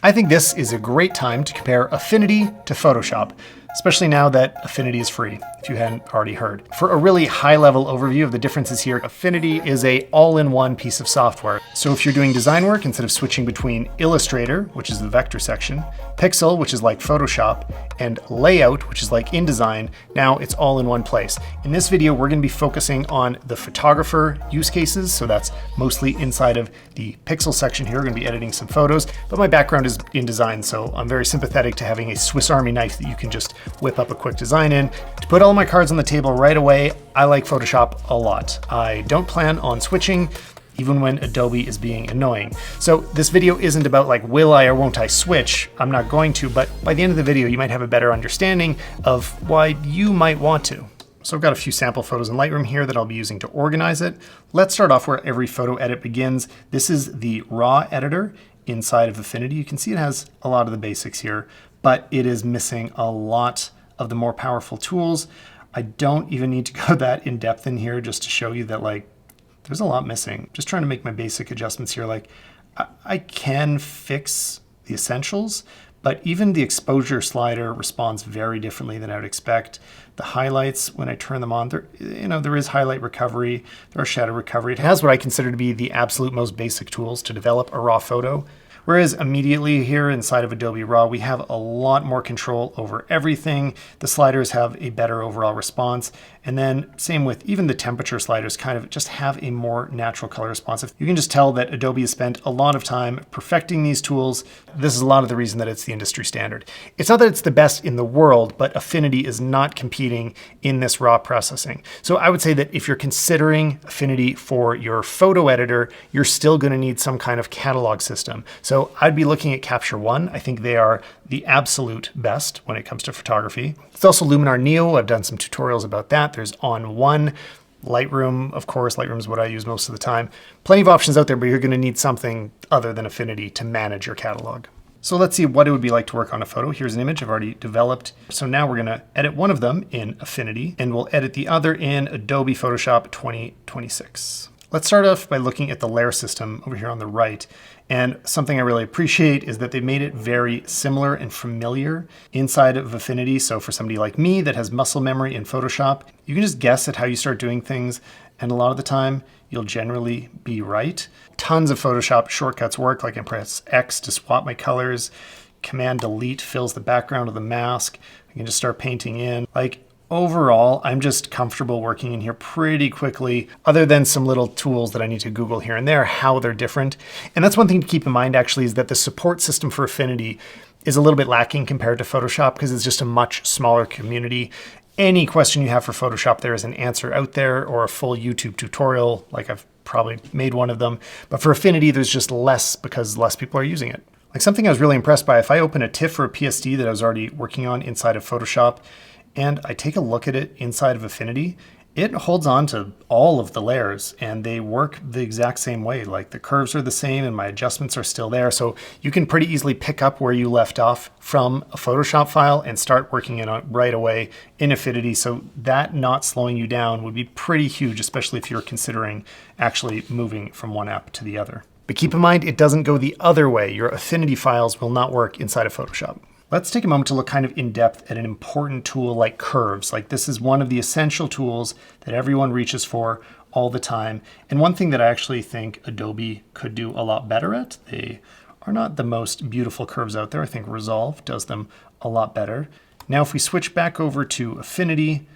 I think this is a great time to compare Affinity to Photoshop, especially now that Affinity is free, if you hadn't already heard. For a really high-level overview of the differences here, Affinity is a all-in-one piece of software. So if you're doing design work, instead of switching between Illustrator, which is the vector section, Pixel, which is like Photoshop, and Layout, which is like InDesign, now it's all in one place. In this video, we're going to be focusing on the photographer use cases, so that's mostly inside of the Pixel section here. We're going to be editing some photos, but my background is in design, so I'm very sympathetic to having a Swiss Army knife that you can just whip up a quick design in. To put all my cards on the table right away, I like Photoshop a lot. I don't plan on switching, even when Adobe is being annoying. So this video isn't about like, will I or won't I switch? I'm not going to, but by the end of the video, you might have a better understanding of why you might want to. So I've got a few sample photos in Lightroom here that I'll be using to organize it. Let's start off where every photo edit begins. This is the raw editor inside of Affinity. You can see it has a lot of the basics here, but it is missing a lot of the more powerful tools. I don't even need to go that in depth in here just to show you that like, there's a lot missing. Just trying to make my basic adjustments here. Like I can fix the essentials, but even the exposure slider responds very differently than I would expect. The highlights, when I turn them on, there is highlight recovery, there are shadow recovery. It has what I consider to be the absolute most basic tools to develop a raw photo. Whereas immediately here inside of Adobe Raw, we have a lot more control over everything. The sliders have a better overall response. And then same with even the temperature sliders kind of just have a more natural color response. You can just tell that Adobe has spent a lot of time perfecting these tools. This is a lot of the reason that it's the industry standard. It's not that it's the best in the world, but Affinity is not competing in this raw processing. So I would say that if you're considering Affinity for your photo editor, you're still going to need some kind of catalog system. So I'd be looking at Capture One. I think they are the absolute best when it comes to photography. It's also Luminar Neo. I've done some tutorials about that. There's On One, Lightroom, of course. Lightroom is what I use most of the time. Plenty of options out there, but you're going to need something other than Affinity to manage your catalog. So let's see what it would be like to work on a photo. Here's an image I've already developed. So now we're going to edit one of them in Affinity, and we'll edit the other in Adobe Photoshop 2026. Let's start off by looking at the layer system over here on the right. And something I really appreciate is that they made it very similar and familiar inside of Affinity. So for somebody like me that has muscle memory in Photoshop, you can just guess at how you start doing things. And a lot of the time, you'll generally be right. Tons of Photoshop shortcuts work, like I press X to swap my colors. Command Delete fills the background of the mask. I can just start painting in. Like, overall, I'm just comfortable working in here pretty quickly, other than some little tools that I need to Google here and there, how they're different. And that's one thing to keep in mind, actually, is that the support system for Affinity is a little bit lacking compared to Photoshop because it's just a much smaller community. Any question you have for Photoshop, there is an answer out there or a full YouTube tutorial, like I've probably made one of them. But for Affinity, there's just less because less people are using it. Like something I was really impressed by, if I open a TIFF or a PSD that I was already working on inside of Photoshop, and I take a look at it inside of Affinity, it holds on to all of the layers and they work the exact same way. Like the curves are the same and my adjustments are still there. So you can pretty easily pick up where you left off from a Photoshop file and start working it on right away in Affinity. So that not slowing you down would be pretty huge, especially if you're considering actually moving from one app to the other. But keep in mind, it doesn't go the other way. Your Affinity files will not work inside of Photoshop. Let's take a moment to look kind of in depth at an important tool like curves. Like this is one of the essential tools that everyone reaches for all the time. And one thing that I actually think Adobe could do a lot better at, they are not the most beautiful curves out there. I think Resolve does them a lot better. Now, if we switch back over to Affinity,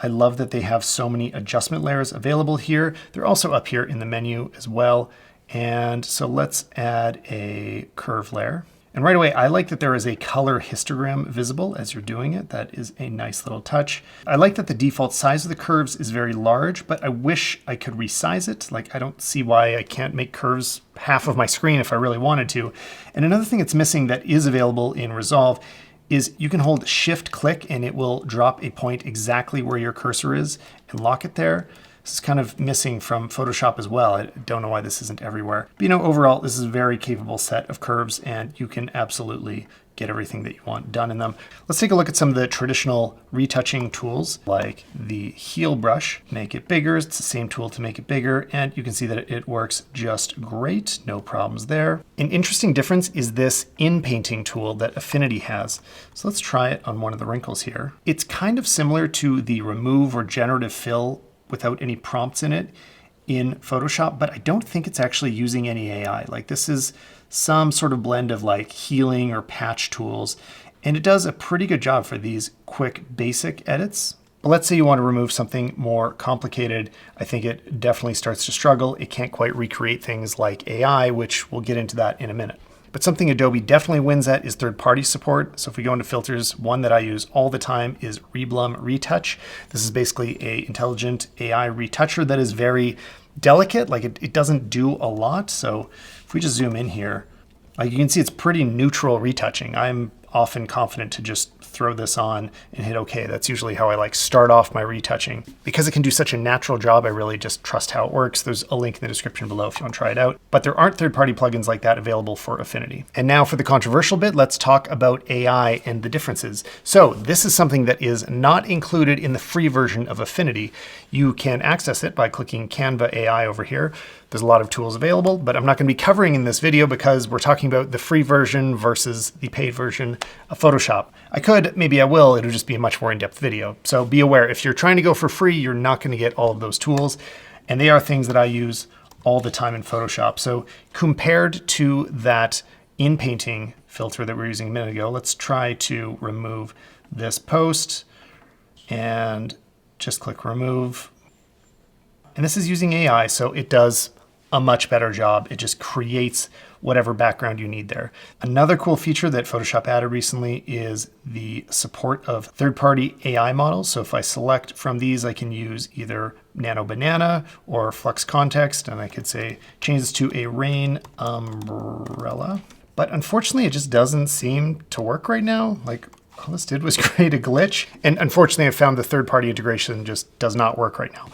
I love that they have so many adjustment layers available here. They're also up here in the menu as well. And so let's add a curve layer. And right away, I like that there is a color histogram visible as you're doing it. That is a nice little touch. I like that the default size of the curves is very large, but I wish I could resize it. Like, I don't see why I can't make curves half of my screen if I really wanted to. And another thing that's missing that is available in Resolve is you can hold Shift click and it will drop a point exactly where your cursor is and lock it there. This is kind of missing from Photoshop as well. I don't know why this isn't everywhere. But you know, overall, this is a very capable set of curves, and you can absolutely get everything that you want done in them. Let's take a look at some of the traditional retouching tools, like the heel brush. Make it bigger. It's the same tool to make it bigger, and you can see that it works just great. No problems there. An interesting difference is this in-painting tool that Affinity has. So let's try it on one of the wrinkles here. It's kind of similar to the remove or generative fill without any prompts in it in Photoshop, but I don't think it's actually using any AI. Like, this is some sort of blend of like healing or patch tools, and it does a pretty good job for these quick basic edits. But let's say you want to remove something more complicated. I think it definitely starts to struggle. It can't quite recreate things like AI, which we'll get into that in a minute. But something Adobe definitely wins at is third-party support. So if we go into filters, one that I use all the time is Reblum Retouch. This is basically an intelligent AI retoucher that is very delicate. Like, it doesn't do a lot. So if we just zoom in here, like, you can see it's pretty neutral retouching. I'm often confident to just throw this on and hit OK. That's usually how I like start off my retouching. Because it can do such a natural job, I really just trust how it works. There's a link in the description below if you want to try it out. But there aren't third-party plugins like that available for Affinity. And now for the controversial bit, let's talk about AI and the differences. So this is something that is not included in the free version of Affinity. You can access it by clicking Canva AI over here. There's a lot of tools available, but I'm not going to be covering in this video because we're talking about the free version versus the paid version of Photoshop. I could, maybe I will, it'll just be a much more in-depth video. So be aware, if you're trying to go for free, you're not going to get all of those tools. And they are things that I use all the time in Photoshop. So compared to that in-painting filter that we were using a minute ago, let's try to remove this post and just click remove. And this is using AI, so it does a much better job. It just creates whatever background you need there. Another cool feature that Photoshop added recently is the support of third-party AI models. So if I select from these, I can use either Nano Banana or Flux Context, and I could say change this to a rain umbrella. But unfortunately, it just doesn't seem to work right now. Like, all this did was create a glitch. And unfortunately, I found the third-party integration just does not work right now.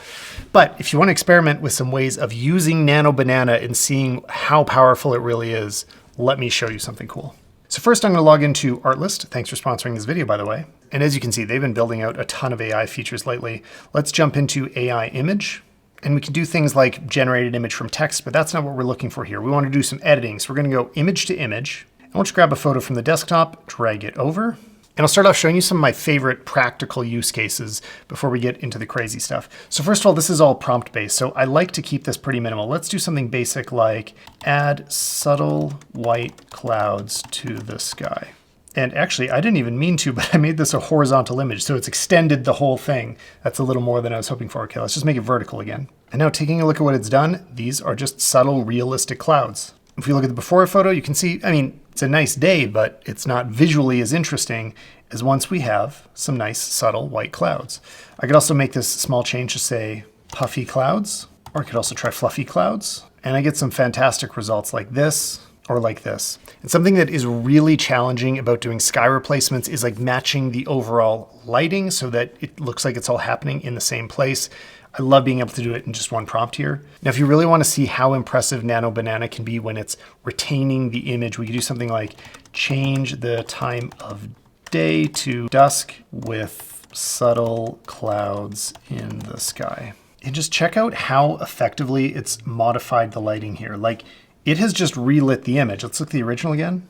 But if you want to experiment with some ways of using Nano Banana and seeing how powerful it really is, let me show you something cool. So first, I'm going to log into Artlist. Thanks for sponsoring this video, by the way. And as you can see, they've been building out a ton of AI features lately. Let's jump into AI image. And we can do things like generated image from text, but that's not what we're looking for here. We want to do some editing. So we're going to go image to image. And we'll just grab a photo from the desktop, drag it over. And I'll start off showing you some of my favorite practical use cases before we get into the crazy stuff. So first of all, this is all prompt based, so I like to keep this pretty minimal. Let's do something basic like add subtle white clouds to the sky. And actually, I didn't even mean to, but I made this a horizontal image, so it's extended the whole thing. That's a little more than I was hoping for. Okay, let's just make it vertical again. And now taking a look at what it's done, these are just subtle, realistic clouds. If we look at the before photo, you can see, I mean, it's a nice day, but it's not visually as interesting as once we have some nice, subtle white clouds. I could also make this small change to say puffy clouds, or I could also try fluffy clouds. And I get some fantastic results like this or like this. And something that is really challenging about doing sky replacements is like matching the overall lighting so that it looks like it's all happening in the same place. I love being able to do it in just one prompt here. Now, if you really want to see how impressive Nano Banana can be when it's retaining the image, we could do something like change the time of day to dusk with subtle clouds in the sky. And just check out how effectively it's modified the lighting here. Like, it has just relit the image. Let's look at the original again.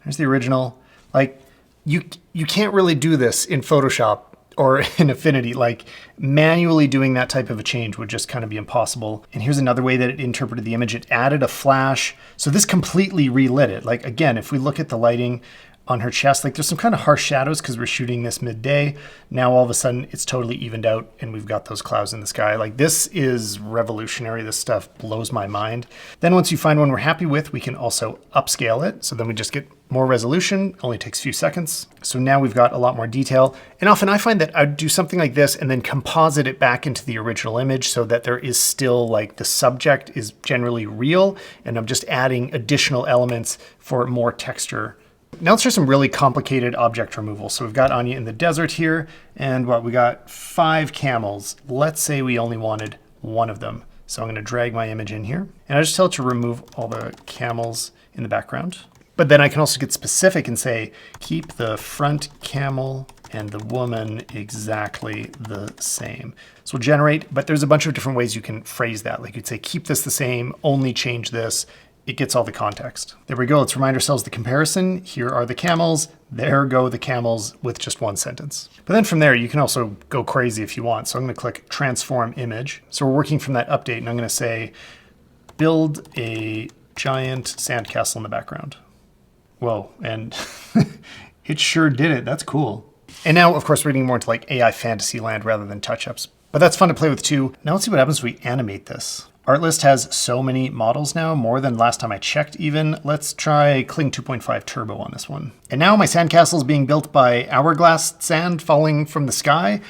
There's the original. Like, you can't really do this in Photoshop or in Affinity. Like, manually doing that type of a change would just kind of be impossible. And here's another way that it interpreted the image. It added a flash. So this completely relit it. Like, again, if we look at the lighting on her chest, like there's some kind of harsh shadows because we're shooting this midday. Now all of a sudden it's totally evened out and we've got those clouds in the sky. Like, this is revolutionary. This stuff blows my mind. Then once you find one we're happy with, we can also upscale it. So then we just get more resolution, only takes a few seconds. So now we've got a lot more detail. And often I find that I'd do something like this and then composite it back into the original image so that there is still like the subject is generally real and I'm just adding additional elements for more texture. Now let's try some really complicated object removal. So we've got Anya in the desert here, and we got 5 camels. Let's say we only wanted one of them. So I'm going to drag my image in here, and I just tell it to remove all the camels in the background. But then I can also get specific and say, keep the front camel and the woman exactly the same. So we'll generate, but there's a bunch of different ways you can phrase that. Like you'd say, keep this the same, only change this. It gets all the context. There we go. Let's remind ourselves the comparison. Here are the camels. There go the camels with just one sentence. But then from there, you can also go crazy if you want. So I'm going to click transform image. So we're working from that update, and I'm going to say, build a giant sandcastle in the background. Whoa, and it sure did it. That's cool. And now, of course, we're getting more into like AI fantasy land rather than touch-ups. But that's fun to play with too. Now let's see what happens when we animate this. Artlist has so many models now, more than last time I checked even. Let's try Kling 2.5 Turbo on this one. And now my sandcastle is being built by hourglass sand falling from the sky.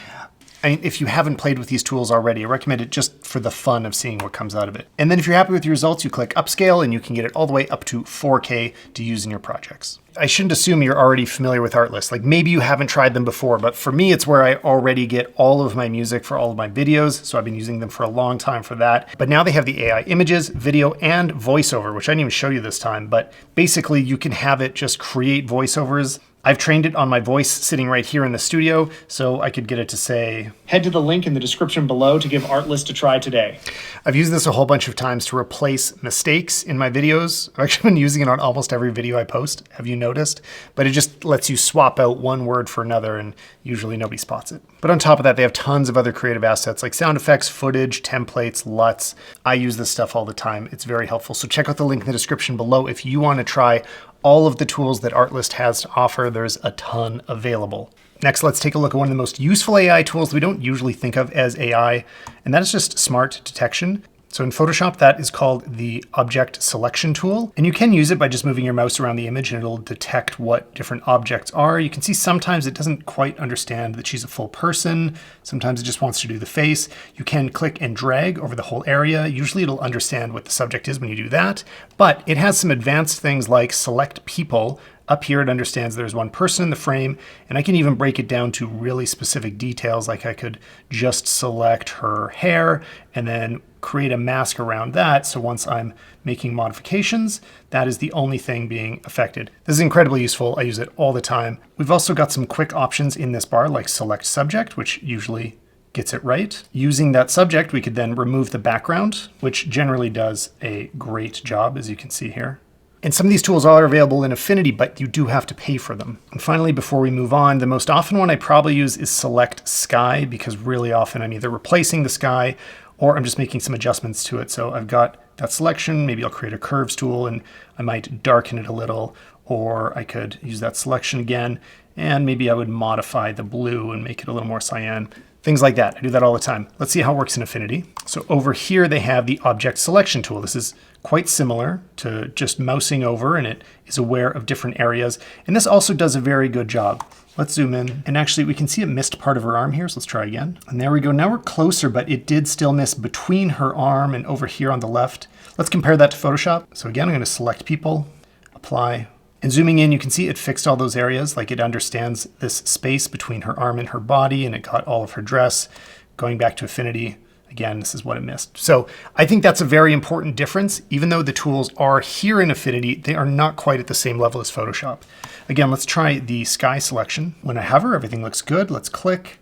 I mean, if you haven't played with these tools already, I recommend it just for the fun of seeing what comes out of it. And then if you're happy with your results, you click upscale and you can get it all the way up to 4K to use in your projects. I shouldn't assume you're already familiar with Artlist. Like maybe you haven't tried them before, but for me, it's where I already get all of my music for all of my videos. So I've been using them for a long time for that. But now they have the AI images, video, and voiceover, which I didn't even show you this time. But basically you can have it just create voiceovers. I've trained it on my voice sitting right here in the studio, so I could get it to say, head to the link in the description below to give Artlist a try today. I've used this a whole bunch of times to replace mistakes in my videos. I've actually been using it on almost every video I post, have you noticed? But it just lets you swap out one word for another, and usually nobody spots it. But on top of that, they have tons of other creative assets like sound effects, footage, templates, LUTs. I use this stuff all the time. It's very helpful. So check out the link in the description below if you want to try all of the tools that Artlist has to offer. There's a ton available. Next, let's take a look at one of the most useful AI tools we don't usually think of as AI, and that is just smart detection. So in Photoshop, that is called the object selection tool. And you can use it by just moving your mouse around the image and it'll detect what different objects are. You can see sometimes it doesn't quite understand that she's a full person. Sometimes it just wants to do the face. You can click and drag over the whole area. Usually it'll understand what the subject is when you do that. But it has some advanced things like select people. Up here, it understands there's one person in the frame, and I can even break it down to really specific details, like I could just select her hair and then create a mask around that. So once I'm making modifications, that is the only thing being affected. This is incredibly useful. I use it all the time. We've also got some quick options in this bar, like select subject, which usually gets it right. Using that subject, we could then remove the background, which generally does a great job, as you can see here. And some of these tools are available in Affinity, but you do have to pay for them. And finally, before we move on, the most often one I probably use is Select Sky, because really often I'm either replacing the sky or I'm just making some adjustments to it. So I've got that selection, maybe I'll create a curves tool and I might darken it a little, or I could use that selection again, and maybe I would modify the blue and make it a little more cyan. Things like that. I do that all the time. Let's see how it works in Affinity. So over here, they have the object selection tool. This is quite similar to just mousing over, and it is aware of different areas. And this also does a very good job. Let's zoom in. And actually, we can see it missed part of her arm here. So let's try again. And there we go. Now we're closer, but it did still miss between her arm and over here on the left. Let's compare that to Photoshop. So again, I'm going to select people, apply. And zooming in, you can see it fixed all those areas, like it understands this space between her arm and her body, and it got all of her dress. Going back to Affinity, again, this is what it missed. So I think that's a very important difference. Even though the tools are here in Affinity, they are not quite at the same level as Photoshop. Again, let's try the sky selection. When I hover, everything looks good. Let's click,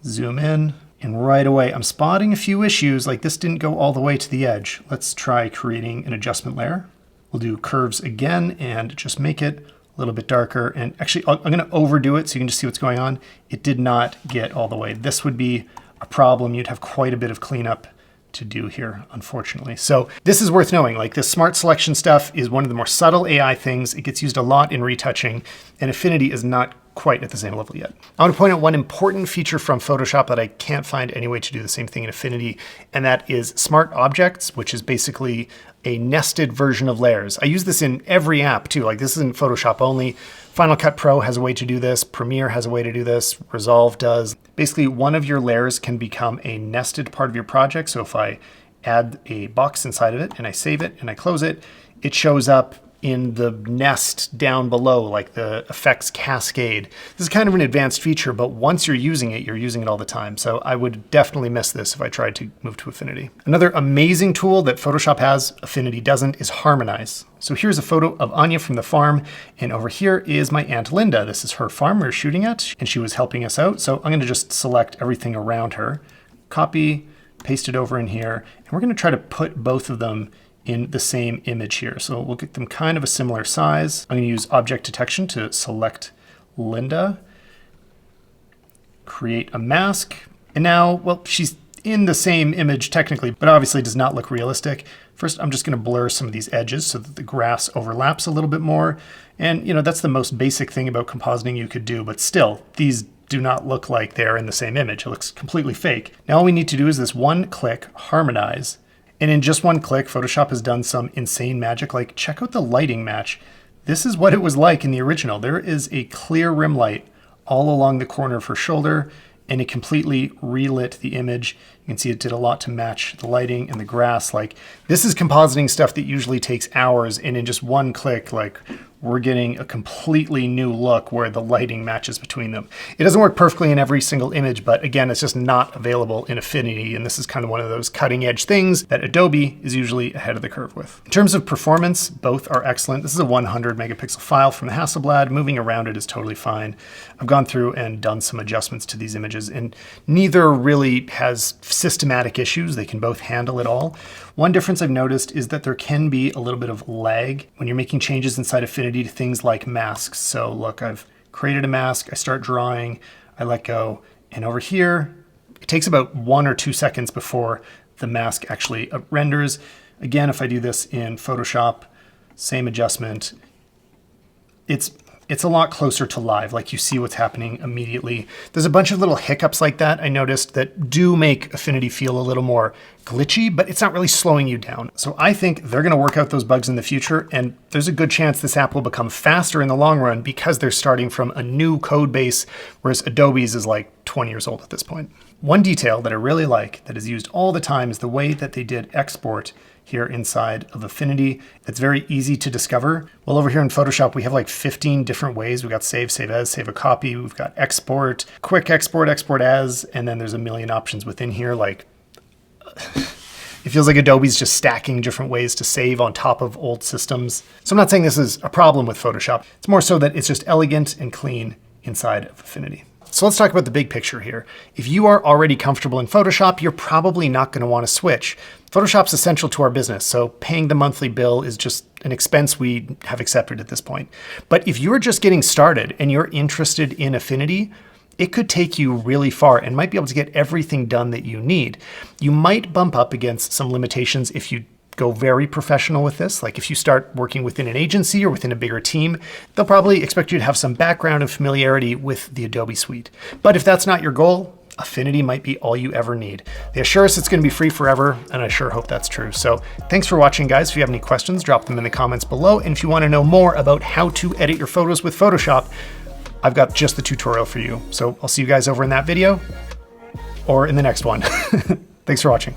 zoom in, and right away, I'm spotting a few issues, like this didn't go all the way to the edge. Let's try creating an adjustment layer. We'll do curves again and just make it a little bit darker. And actually, I'm going to overdo it so you can just see what's going on. It did not get all the way. This would be a problem. You'd have quite a bit of cleanup to do here, unfortunately. So this is worth knowing. Like this smart selection stuff is one of the more subtle AI things. It gets used a lot in retouching, and Affinity is not quite at the same level yet. I want to point out one important feature from Photoshop that I can't find any way to do the same thing in Affinity, and that is Smart Objects, which is basically a nested version of layers. I use this in every app too. Like this isn't Photoshop only. Final Cut Pro has a way to do this. Premiere has a way to do this. Resolve does. Basically, one of your layers can become a nested part of your project. So if I add a box inside of it and I save it and I close it, it shows up in the nest down below, like the effects cascade. This is kind of an advanced feature, but once you're using it all the time. So I would definitely miss this if I tried to move to Affinity. Another amazing tool that Photoshop has, Affinity doesn't, is Harmonize. So here's a photo of Anya from the farm, and over here is my Aunt Linda. This is her farm we're shooting at, and she was helping us out. So I'm gonna just select everything around her, copy, paste it over in here, and we're gonna try to put both of them in the same image here. So we'll get them kind of a similar size. I'm gonna use object detection to select Linda, create a mask. And now, well, she's in the same image technically, but obviously does not look realistic. First, I'm just gonna blur some of these edges so that the grass overlaps a little bit more. And that's the most basic thing about compositing you could do, but still, these do not look like they're in the same image. It looks completely fake. Now all we need to do is this one click, harmonize, and in just one click, Photoshop has done some insane magic. Like, check out the lighting match. This is what it was like in the original. There is a clear rim light all along the corner of her shoulder, and it completely relit the image. You can see it did a lot to match the lighting and the grass. Like, this is compositing stuff that usually takes hours, and in just one click, like, we're getting a completely new look where the lighting matches between them. It doesn't work perfectly in every single image, but again, it's just not available in Affinity, and this is kind of one of those cutting edge things that Adobe is usually ahead of the curve with. In terms of performance, both are excellent. This is a 100 megapixel file from the Hasselblad. Moving around it is totally fine. I've gone through and done some adjustments to these images, and neither really has systematic issues. They can both handle it all. One difference I've noticed is that there can be a little bit of lag when you're making changes inside Affinity to things like masks. So look, I've created a mask, I start drawing, I let go, and over here, it takes about 1 or 2 seconds before the mask actually renders. Again, if I do this in Photoshop, same adjustment, it's a lot closer to live, like you see what's happening immediately. There's a bunch of little hiccups like that I noticed that do make Affinity feel a little more glitchy, but it's not really slowing you down. So I think they're gonna work out those bugs in the future, and there's a good chance this app will become faster in the long run because they're starting from a new code base, whereas Adobe's is like 20 years old at this point. One detail that I really like that is used all the time is the way that they did export here inside of Affinity. It's very easy to discover. Well, over here in Photoshop, we have like 15 different ways. We've got save, save as, save a copy. We've got export, quick export, export as, and then there's a million options within here. Like, it feels like Adobe's just stacking different ways to save on top of old systems. So I'm not saying this is a problem with Photoshop. It's more so that it's just elegant and clean inside of Affinity. So let's talk about the big picture here. If you are already comfortable in Photoshop, you're probably not going to want to switch. Photoshop's essential to our business, so paying the monthly bill is just an expense we have accepted at this point. But if you're just getting started and you're interested in Affinity, it could take you really far and might be able to get everything done that you need. You might bump up against some limitations if you go very professional with this. Like if you start working within an agency or within a bigger team, they'll probably expect you to have some background and familiarity with the Adobe suite. But if that's not your goal, Affinity might be all you ever need. They assure us it's going to be free forever, and I sure hope that's true. So thanks for watching, guys. If you have any questions, drop them in the comments below. And if you want to know more about how to edit your photos with Photoshop, I've got just the tutorial for you. So I'll see you guys over in that video or in the next one. Thanks for watching.